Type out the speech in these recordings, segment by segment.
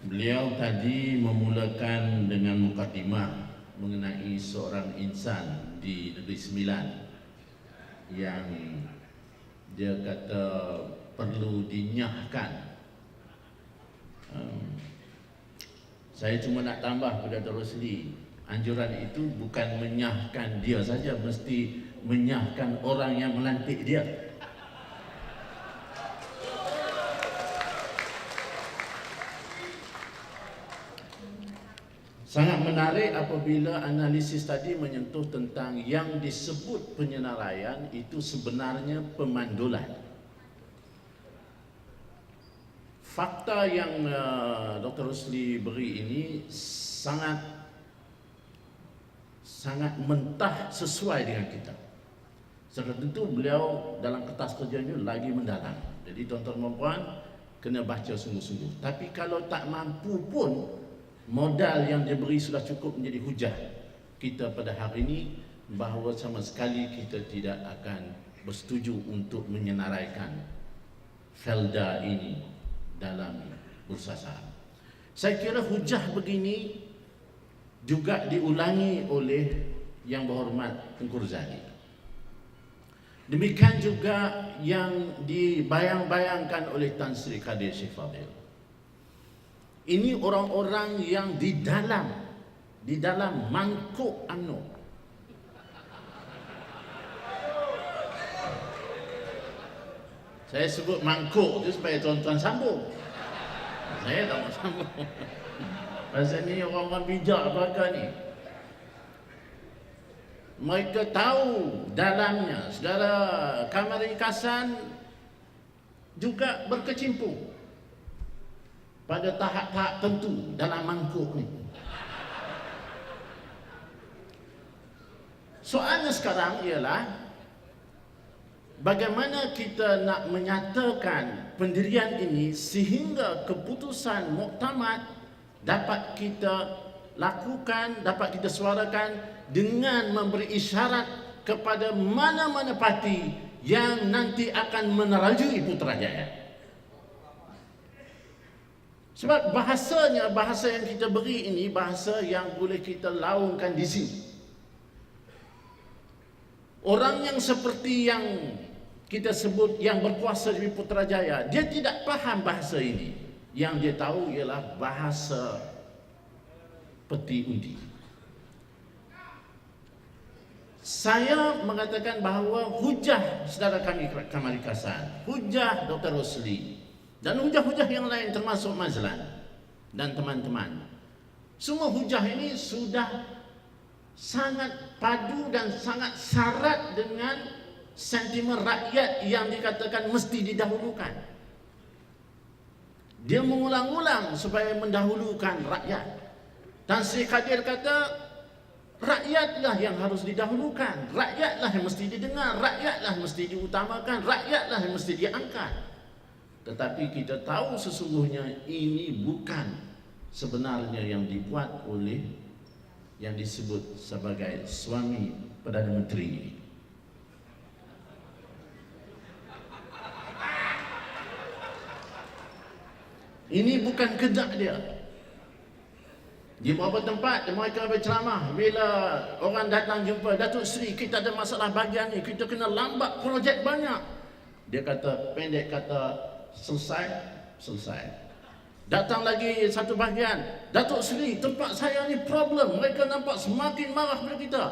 Beliau tadi memulakan dengan mukadimah mengenai seorang insan di Negeri Sembilan yang dia kata perlu dinyahkan. Saya cuma nak tambah pada Dr. Rosli, anjuran itu bukan menyahkan dia saja, mesti menyahkan orang yang melantik dia. Sangat menarik apabila analisis tadi menyentuh tentang yang disebut penyenaraian itu sebenarnya pemandulan. Fakta yang Dr. Rosli beri ini sangat mentah sesuai dengan kita. Sebab itu beliau dalam kertas kerjanya lagi mendalam. Jadi tuan-tuan dan puan kena baca sungguh-sungguh. Tapi kalau tak mampu pun, modal yang dia beri sudah cukup menjadi hujah kita pada hari ini bahawa sama sekali kita tidak akan bersetuju untuk menyenaraikan Felda ini dalam bursa saham. Saya kira hujah begini juga diulangi oleh Yang Berhormat Tengku Razali. Demikian juga yang dibayang-bayangkan oleh Tan Sri Kadir Sheikh Fadil. Ini orang-orang yang di dalam mangkuk UMNO. Saya sebut mangkuk itu supaya tuan-tuan sambung. Saya tak mau sambung. Pasal ni orang-orang bijak belaka ni. Mereka tahu dalamnya saudara Kamar Ringkasan juga berkecimpung pada tahap-tahap tentu dalam mangkuk ni. Soalnya sekarang ialah bagaimana kita nak menyatakan pendirian ini sehingga keputusan muktamad dapat kita lakukan, dapat kita suarakan dengan memberi isyarat kepada mana-mana parti yang nanti akan menerajui Putrajaya. Sebab bahasanya, bahasa yang kita beri ini bahasa yang boleh kita laungkan di sini. Orang yang seperti yang kita sebut yang berkuasa di Putrajaya, dia tidak faham bahasa ini. Yang dia tahu ialah bahasa peti undi. Saya mengatakan bahawa hujah saudara kami Kamar Ringkasan, hujah Dr. Rosli, dan hujah-hujah yang lain termasuk Mazlan dan teman-teman, semua hujah ini sudah sangat padu dan sangat syarat dengan sentimen rakyat yang dikatakan mesti didahulukan. Dia mengulang-ulang supaya mendahulukan rakyat. Tan Sri Kadir kata rakyatlah yang harus didahulukan, rakyatlah yang mesti didengar, rakyatlah mesti diutamakan, rakyatlah yang mesti diangkat. Tetapi kita tahu sesungguhnya ini bukan sebenarnya yang dibuat oleh yang disebut sebagai suami Perdana Menteri ini. Ini bukan kedak dia. Di beberapa tempat mereka berceramah, bila orang datang jumpa Datuk Seri, kita ada masalah bahagian ni, kita kena lambat projek banyak. Dia kata, pendek kata, selesai. Datang lagi satu bahagian, Datuk Seri, tempat saya ni problem, mereka nampak semakin marah pada kita.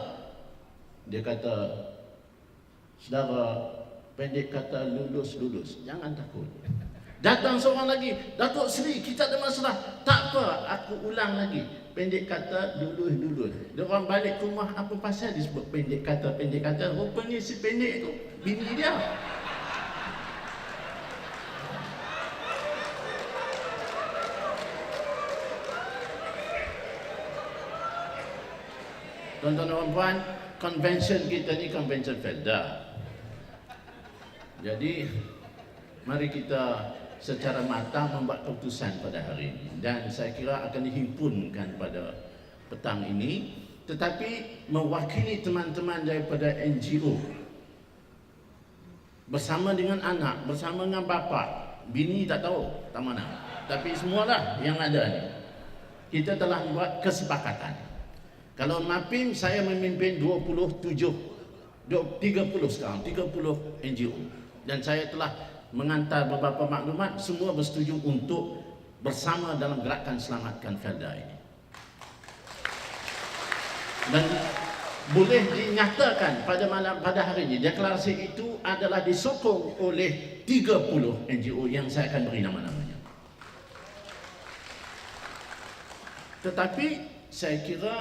Dia kata, saudara, pendek kata lulus, jangan takut. Datang seorang lagi, Datuk Seri, kita ada masalah. Tak apa, aku ulang lagi. Pendek kata, lulus. Dia orang balik ke rumah, apa pasal disebut pendek kata. Rupanya si pendek tu bini dia. Tuan-tuan dan puan, convention kita ni convention Felda. Jadi mari kita secara matang membuat keputusan pada hari ini, dan saya kira akan dihimpunkan pada petang ini, tetapi mewakili teman-teman daripada NGO bersama dengan anak, bersama dengan bapa, bini tak tahu tak mana. Tapi semualah yang ada ni, kita telah buat kesepakatan. Kalau MAPIM saya memimpin 30 sekarang, 30 NGO. Dan saya telah mengantar beberapa maklumat, semua bersetuju untuk bersama dalam gerakan selamatkan Felda ini. Dan boleh dinyatakan pada hari ini, deklarasi itu adalah disokong oleh 30 NGO yang saya akan beri nama-namanya. Tetapi saya kira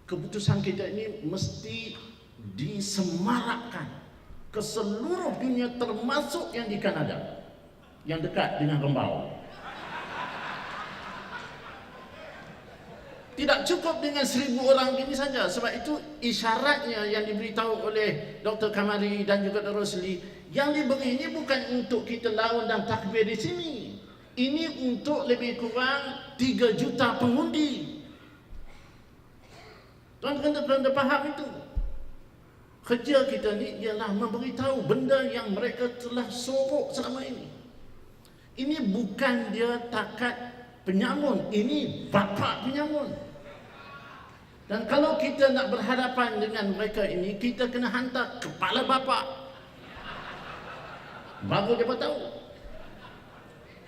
keputusan kita ini mesti disemarakkan ke seluruh dunia, termasuk yang di Kanada, yang dekat dengan Rembau. Tidak cukup dengan 1,000 orang ini saja. Sebab itu isyaratnya yang diberitahu oleh Dr. Kamari dan juga Dr. Rosli, yang diberi ini bukan untuk kita lawan dan takbir di sini. Ini untuk lebih kurang 3 juta pengundi. Tuan kena faham itu. Kerja kita ni ialah memberitahu benda yang mereka telah sorok selama ini. Ini bukan dia takat penyamun, ini bapa penyamun. Dan kalau kita nak berhadapan dengan mereka ini, kita kena hantar kepala bapa, baru dia tahu.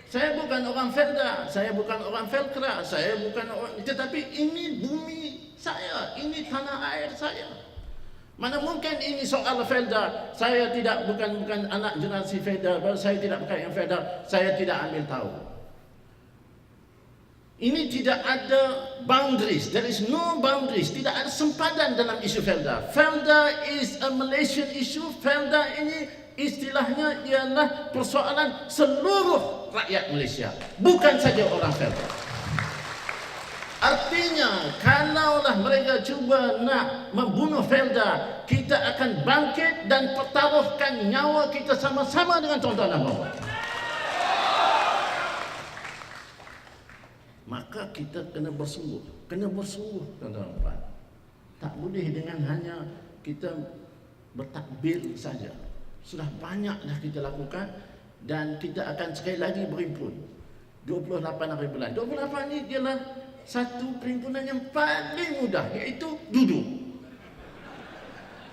Saya bukan orang Felda, saya bukan orang Velcro, saya bukan orang, tetapi ini bumi saya, ini tanah air saya. Mana mungkin ini soal Felda, saya bukan anak generasi Felda, saya tidak bukan yang Felda, saya tidak ambil tahu. Ini tidak ada boundaries, there is no boundaries, tidak ada sempadan dalam isu Felda. Felda is a Malaysian issue. Felda ini istilahnya ialah persoalan seluruh rakyat Malaysia, bukan saja orang Felda. Artinya, kalaulah mereka cuba nak membunuh Felda, kita akan bangkit dan pertaruhkan nyawa kita sama-sama dengan tuan-tuan dan puan-puan. Maka kita kena bersungguh, tuan-tuan dan puan. Tak boleh dengan hanya kita bertakbir saja. Sudah banyak dah kita lakukan dan kita akan sekali lagi berhimpun 28 hari bulan. 28 ni ialah satu perhimpunan yang paling mudah, iaitu duduk.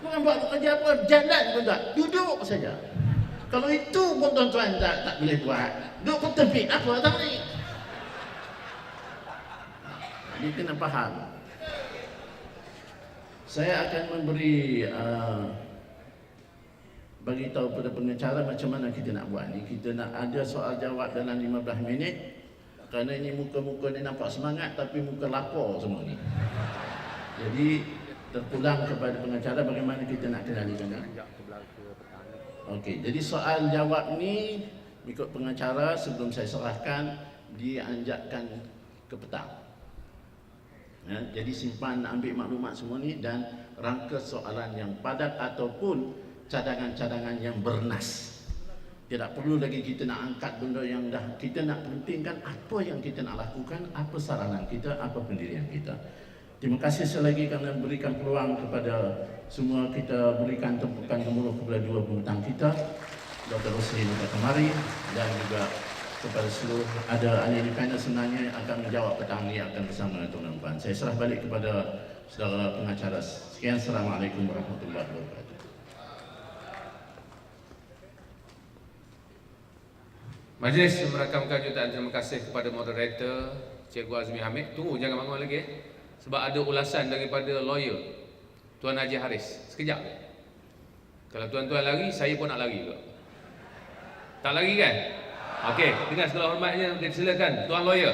Bukan buat kerja apa, jalan pun tak, duduk saja. Kalau itu pun tuan-tuan tak boleh buat, duduk ke tepi, apa tak ni? Jadi kena faham. Saya akan memberi bagi tahu pada pengacara macam mana kita nak buat ni. Kita nak ada soal jawab dalam 15 minit. Kerana ini muka-muka ni nampak semangat tapi muka lapar semua ni. Jadi terpulang kepada pengacara bagaimana kita nak kendalikan. Okey, jadi soal jawab ni ikut pengacara sebelum saya serahkan dianjakkan ke petang. Ya, jadi simpan ambil maklumat semua ni dan rangka soalan yang padat ataupun cadangan-cadangan yang bernas. Tidak perlu lagi kita nak angkat benda yang dah, kita nak pentingkan apa yang kita nak lakukan, apa saranan kita, apa pendirian kita. Terima kasih sekali lagi kerana berikan peluang kepada semua, kita berikan tumpukan gemuruh kepada dua pembentang kita, Dr. Rosli Dr. Kamari, dan juga kepada seluruh ada ahli independen sebenarnya akan menjawab petang ini akan bersama dengan tuan-tuan. Saya serah balik kepada saudara pengacara. Sekian, Assalamualaikum warahmatullahi wabarakatuh. Majlis merakamkan jutaan terima kasih kepada moderator Cikgu Azmi Hamid. Tunggu, jangan bangun lagi sebab ada ulasan daripada lawyer Tuan Haji Haris. Sekejap. Kalau tuan-tuan lari, saya pun nak lari juga. Tak lari kan? Okey, dengan segala hormatnya, silakan Tuan Lawyer.